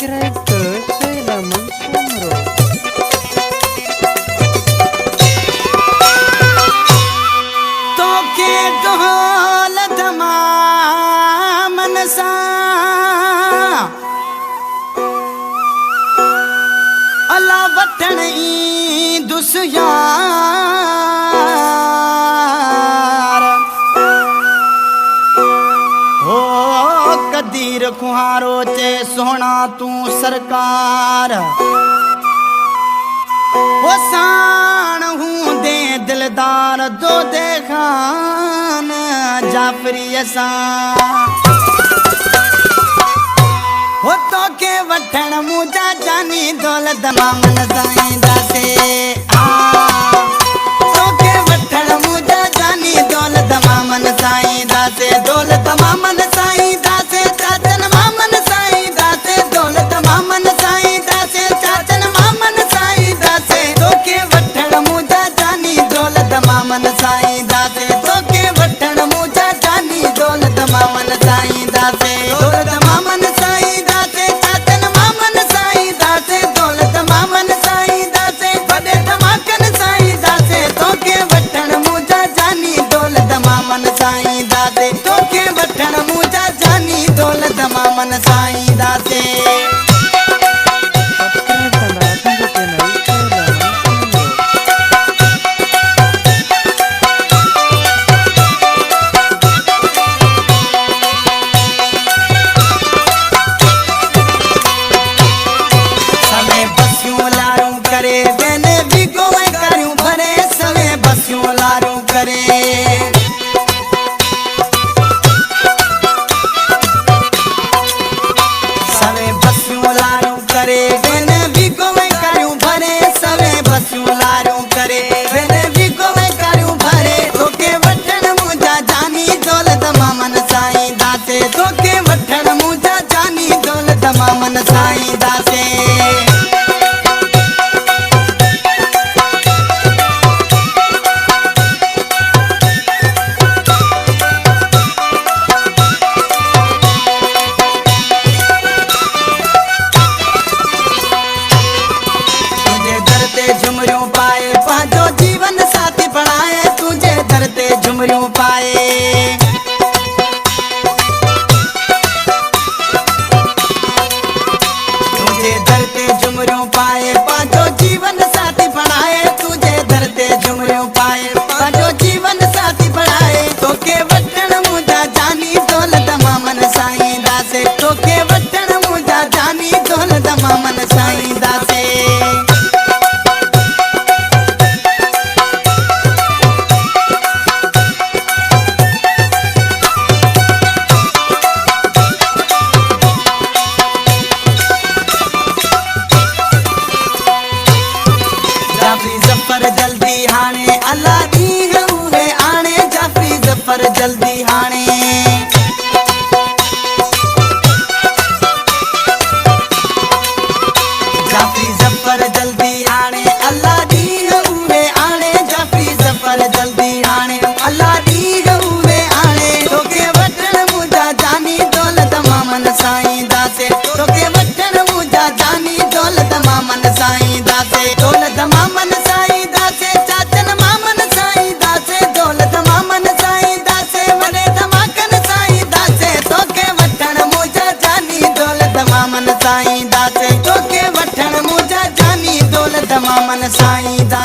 subscribe ke channel Mangkumro. तो के ढोल धमामन सा अला वठण ई दुसियार हो कदीर खुहारो चे सोना तू सरकार वो सान हूँ दे दिलदार दो देखान जाफरी असा हो तो के वठण मुझा जानी दौलत मामन साईं दासे तो के वठण मुझा जानी दौलत मामन साईं दासे दौलत मामन साईं दासे चाचन मामन साईं दासे दौलत मामन साईं दासे चाचन मामन साईं दासे तो के वठण मुझा जानी दौलत मामन साईं दासे तो के वठण मुझा जानी दौलत मामन साईं दासे दौलत मामन साईं दासे चाचन मामन साईं दासे दौलत मामन साईं दासे बड़े धमाकन साईं दासे तो के वठण मुझा जानी दौलत मामन साईं दासे तो के वठण मुझा जानी दौलत मामन साईं दासे मामन साईं दासे तुझे दरते झुमरियों पाए पांचो जीवन साथी पढ़ाए तुझे दरते झुमरियों पाए पाए पांचों जीवन साथी बढ़ाए तुझे धरते झुमरियों पाए पांचों जीवन साथी बढ़ाए तो के वठण मुझा जानी दौलत मामन साईं दासे तो के वठण मुझा जानी दौलत मामन साईं दासे जफर जल्दी हाणे अल्लाह दी हुए आणे जाफरी जफर जल्दी हाणे जाफरी जफर जल्दी आणे अल्लाह दी हुए आणे जाफरी जफर जल्दी आणे अल्लाह दी हुए आणे तो के वठण मुझा जानी दौलत मामन साईं दासे तो के वठण मुझा जानी दौलत मामन साईं दासे दौलत मामन साईं दासे चाचन मामन साईं दासे दौलत मामन साईं दासे वॾे धमाकन साईं दासे तो के वठण मुझा जानी दौलत मामन साईं दासे तो के वठण मुझा जानी दौलत मामन साईं दासे